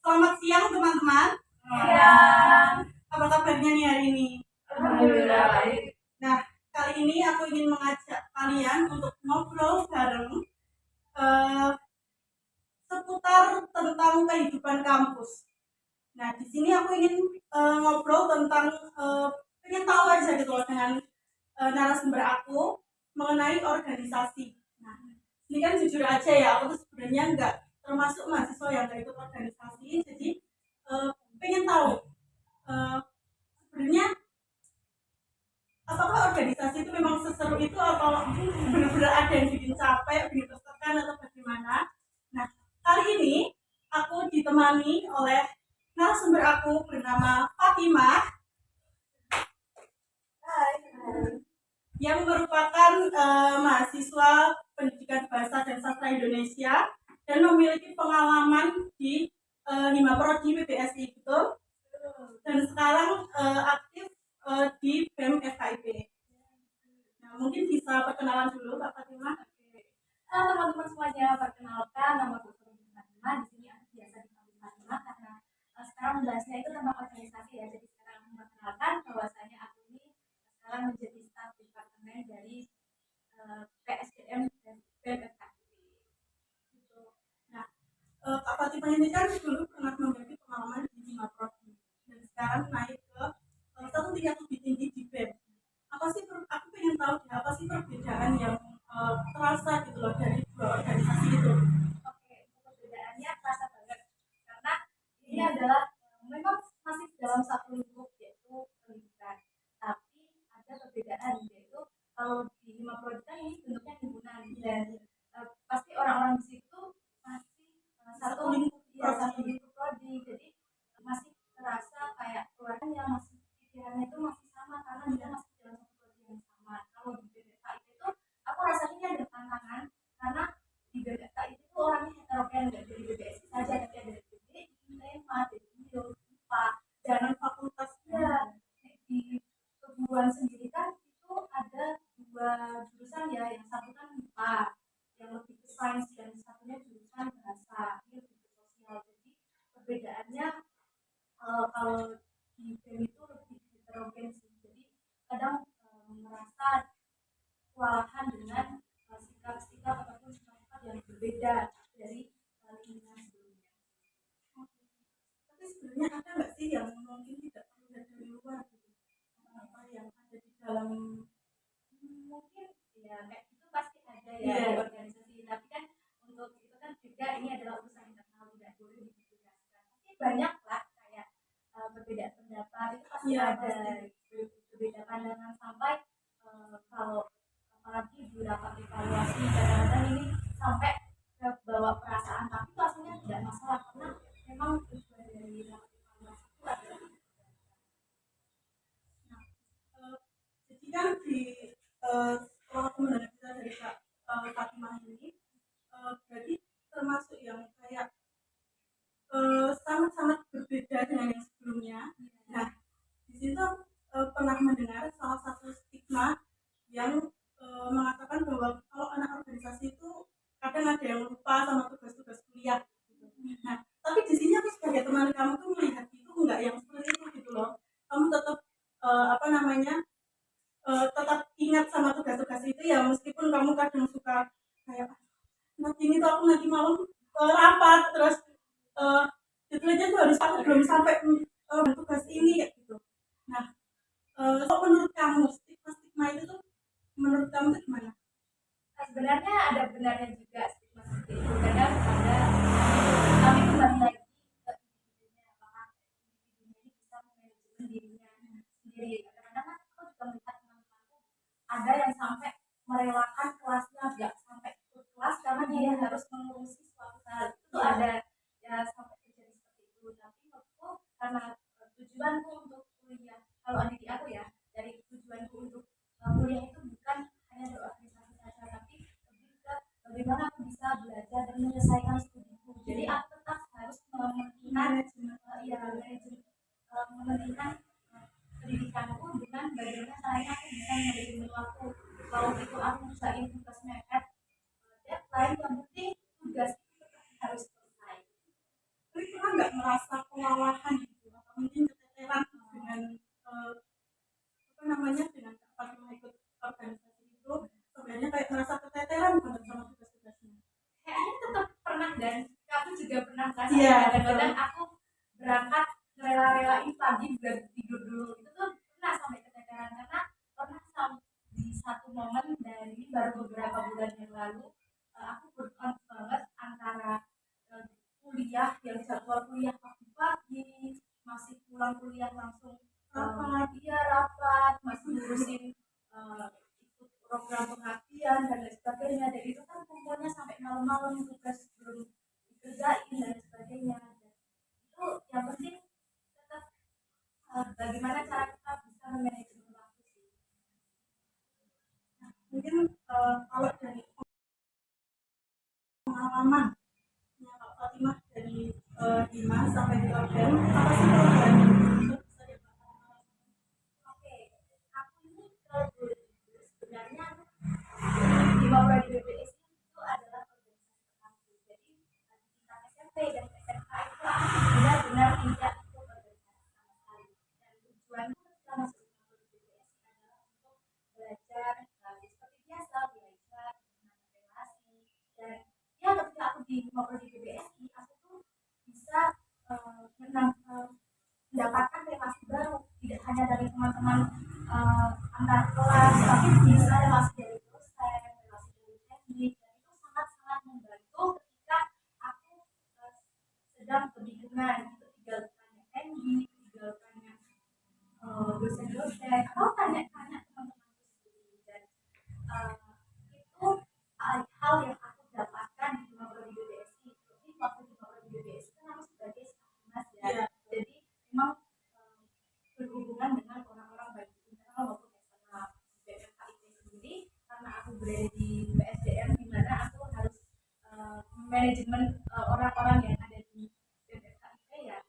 Selamat siang teman-teman. Ya. Apa kabarnya nih hari ini? Alhamdulillah baik. Nah, kali ini aku ingin mengajak kalian untuk ngobrol bareng seputar tentang kehidupan kampus. Nah, di sini aku ingin ngobrol tentang pengen tahu aja gitu loh dengan narasumber aku mengenai organisasi. Nah, ini kan jujur aja ya, aku tuh sebenarnya nggak termasuk mahasiswa yang nggak ikut organisasi, jadi pengen tahu sebenarnya apakah organisasi itu memang seseru itu atau benar-benar ada yang bikin capek, bikin tertekan atau bagaimana. Nah, kali ini aku ditemani oleh narasumber aku bernama Fatimah. Hai. Yang merupakan mahasiswa pendidikan bahasa dan sastra Indonesia dan memiliki pengalaman di Himaprodi PBSI itu dan sekarang aktif di BEM FKIP. Nah, mungkin bisa perkenalan dulu Kak Fatimah. Halo teman-teman semuanya, perkenalkan nama aku Fatimah. Di sini aku biasa dipanggil Fatimah karena sekarang membahasnya itu tentang organisasi ya. Jadi sekarang aku memperkenalkan bahwasanya aku ini sekarang menjadi staf departemen dari PSDM dan BEM FKIP. Gitu. Nah, Kak Fatimah ini kan dulu pernah memiliki pengalaman di Himaprodi dan sekarang naik ke satu tingkat lebih tinggi di BEM. Apa sih aku pengen tahu ya, apa sih perbedaan yang terasa gitu loh dari dua organisasi itu? Oke, perbedaannya terasa banget karena ini adalah memang masih dalam satu lingkup yaitu pendidikan, tapi ada perbedaan yaitu kalau di Himaprodi kan ini bentuknya himpunan dan pasti orang-orang di situ masih satu lingkup prodi, jadi masih terasa kayak keluarganya masih pikirannya itu masih sama karena dia masih dalam satu prodi yang sama. Kalau di BPK itu aku rasanya ini ada tantangan karena di BPK itu orangnya heterogen, nggak dari BPSI saja tapi ada dari BPI, IPA, dari Bio, IPA, dan fakultasnya. Di keguruan sendiri kan itu ada dua jurusan ya, yang satu kan IPA yang lebih ke sains dan satunya jurusan bahasa ini lebih ke sosial. Jadi perbedaannya kalau di BEM itu lebih heterogen sih, jadi kadang merasa kewalahan dengan sikap-sikap ataupun sikap yang berbeda dari lingkungan sebelumnya. Tapi sebenarnya ada nggak sih yang mungkin tidak terlihat dari luar gitu? Apa yang ada di dalam? Mungkin ya kayak gitu pasti ada ya di organisasi, tapi kan untuk itu kan juga ini adalah urusan internal, tidak boleh dipublikasikan. Tapi banyak lah kayak perbedaan pendapat itu pasti ada, berbeda pandangan sampai kalau apalagi di rapat evaluasi kadang-kadang ini sampai ke bawa perasaan, tapi itu aslinya tidak masalah karena memang tujuan dari rapat evaluasi itu adalah Jadi kan di setelah aku mendengar cerita dari Kak Fatimah ini, berarti termasuk yang kayak sangat-sangat berbeda dengan yang sebelumnya. Nah, di situ pernah mendengar salah satu stigma yang mengatakan bahwa kalau anak organisasi itu kadang ada yang lupa sama tugas-tugas kuliah. Gitu. Nah, tapi di sini aku sebagai teman kamu tuh melihat itu enggak yang seperti itu gitu loh. Kamu tetap apa namanya tetap ingat sama tugas-tugas itu ya, meskipun kamu kadang suka kayak nanti ini tuh aku nanti malam rapat terus itu aja tuh harus aku belum sampai tugas ini kayak gitu. Nah, kok menurut kamu stigma itu tuh menurut kamu tuh gimana? sebenarnya ada benarnya juga stigma seperti itu, kadang ada, tapi kembali lagi ke individunya, apakah individunya ini bisa memanajemen dirinya sendiri. Kadang-kadang kan aku juga melihat teman-temanku ada yang sampai merelakan kelasnya, nggak sampai ikut kelas karena dia harus mengurusi suatu hal, itu ada ya, sampai terjadi seperti itu. Tapi menurutku karena tujuanku untuk kuliah, kalau adik aku ya, dari tujuanku untuk kuliah itu bukan hanya berorganisasi saja, tapi lebih ke bagaimana aku bisa belajar dan menyelesaikan studiku. Jadi aku tetap harus mementingkan mementingkan pendidikanku dengan bagaimana caranya aku bisa manajemen waktu. Kalau itu aku usahain tugas mepet deadline, yang penting tugas itu tetap harus selesai. Tapi pernah nggak merasa kewalahan gitu atau mungkin keteteran dengan apa namanya dengan Kak Fatimah ikut organisasi itu, sebenarnya kayak merasa keteteran banget sama tugas-tugasnya. Kayaknya tetap pernah, dan kamu juga pernah kan? Iya, Kadang-kadang aku berangkat rela-relain pagi biar tidur dulu, itu tuh pernah sampai keteteran karena pernah di satu momen dari baru beberapa bulan yang lalu, aku burn banget antara kuliah yang jadwal kuliah pagi-pagi, masih pulang kuliah langsung iya rapat, masih ngurusin ikut program pengabdian dan lain sebagainya, dan itu kan kumpulnya sampai malam-malam, tugas belum dikerjain dan sebagainya. Dan itu yang penting tetap bagaimana cara kita bisa memanajemen waktu sih. Nah, mungkin kalau dari pengalaman Kak Fatimah dari Dimas sampai di Organ, apa sih perubahan yang bisa dirasakan? Oke, aku ini sebenarnya di Mapra di BPS itu adalah organisasi kampus. Jadi di tingkat SMP dan SMK itu aku benar-benar tidak ikut organisasi sama sekali. Dan tujuanku ketika masuk di Mapra di BPS adalah untuk belajar seperti biasa, belajar mengenal relasi. Dan ya ketika aku di Mapra di BPSI, aku tuh bisa mendapatkan relasi baru, tidak hanya dari teman-teman antar kelas, tapi bisa relasi dari dosen, relasi dari teknik, dan itu sangat-sangat membantu ketika aku sedang kebingungan, itu tinggal tanya teknik, tinggal tanya dosen-dosen, atau tanya-tanya teman-teman sendiri. Dan itu hal yang aku dapatkan di Mapra di BPSI. Jadi waktu di Mapra di BPSI kan aku sebagai staf dinas ya, jadi memang berhubungan dengan orang-orang baik internal maupun eksternal. BMKIP sendiri karena aku berada di PSDM di mana aku harus manajemen orang-orang yang ada di BMKIP ya,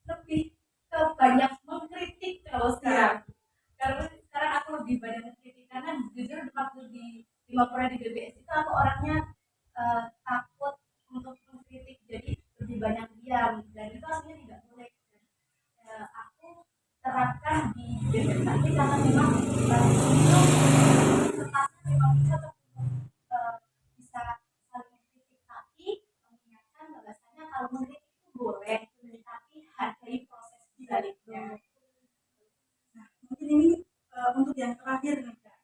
lebih ke banyak mengkritik kalau sekarang. Karena sekarang aku lebih banyak mengkritik karena jujur waktu di Mapra di BBS itu aku orangnya takut untuk mengkritik, jadi lebih banyak diam, dan itu aslinya tidak boleh. Aku terapkan di BPKB karena memang itu tempatnya memang bisa bisa saling mengkritik, tapi mengingatkan bahwasanya kalau mengkritik itu boleh, tapi hargai proses dibaliknya. Nah, mungkin ini untuk yang terakhir nih Kak.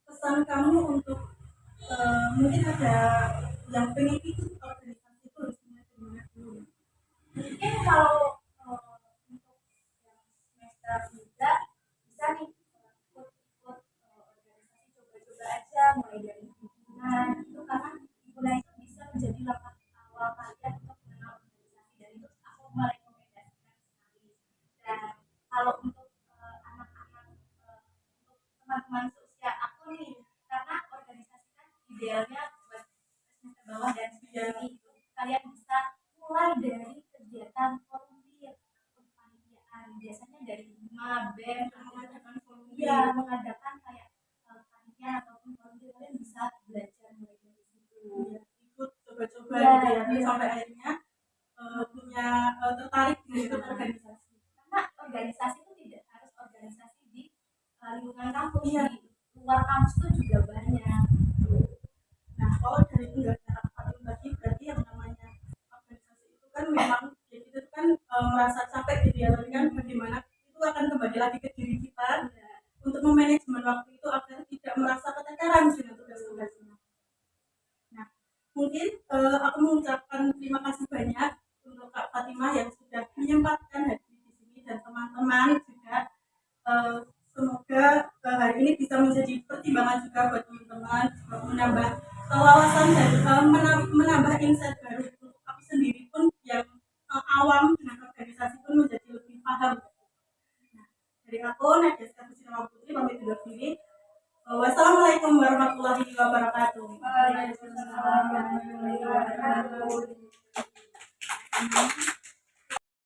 Pesan kamu untuk mungkin ada yang pengen ikut organisasi itu harus gimana dulu? Mungkin kalau untuk yang semester 3 bisa nih ikut organisasi, coba-coba aja mulai dari himpunan itu, karena himpunan itu bisa menjadi langkah awal kalian untuk mengenal organisasi, dan itu aku merekomendasikan sekali. Dan kalau untuk anak-anak untuk teman-teman seusia aku nih, karena organisasi kan idealnya buat semester bawah dan semester itu kalian bisa mulai dari kegiatan volunteer atau kepanitiaan, biasanya dari BEM mengadakan volunteer, mengadakan kayak kepanitiaan ataupun volunteer, kalian bisa belajar mulai dari situ, ikut coba-coba gitu ya, terus sampai akhirnya punya tertarik dengan organisasi. Karena organisasi itu tidak harus organisasi di lingkungan kampus, di luar kampus itu juga banyak. Nah, kalau dari pengguna paling tadi berarti yang namanya organisasi itu kan memang ya kita kan merasa capek gitu ya, tapi kan bagaimana itu akan kembali lagi ke diri kita untuk memanajemen waktu itu agar tidak merasa keteteran dengan tugas-tugasnya. Nah, mungkin aku mengucapkan terima kasih banyak untuk Kak Fatimah yang sudah menyempatkan hadir di sini, dan teman-teman juga semoga hari ini bisa menjadi pertimbangan juga buat teman-teman menambah wawasan dan menambah insight baru untuk aku sendiri pun yang awam dengan organisasi pun menjadi lebih paham. Nah, dari aku Nadia Skarusina Putri pamit undur diri. Wassalamualaikum warahmatullahi wabarakatuh. Waalaikumsalam warahmatullahi wabarakatuh.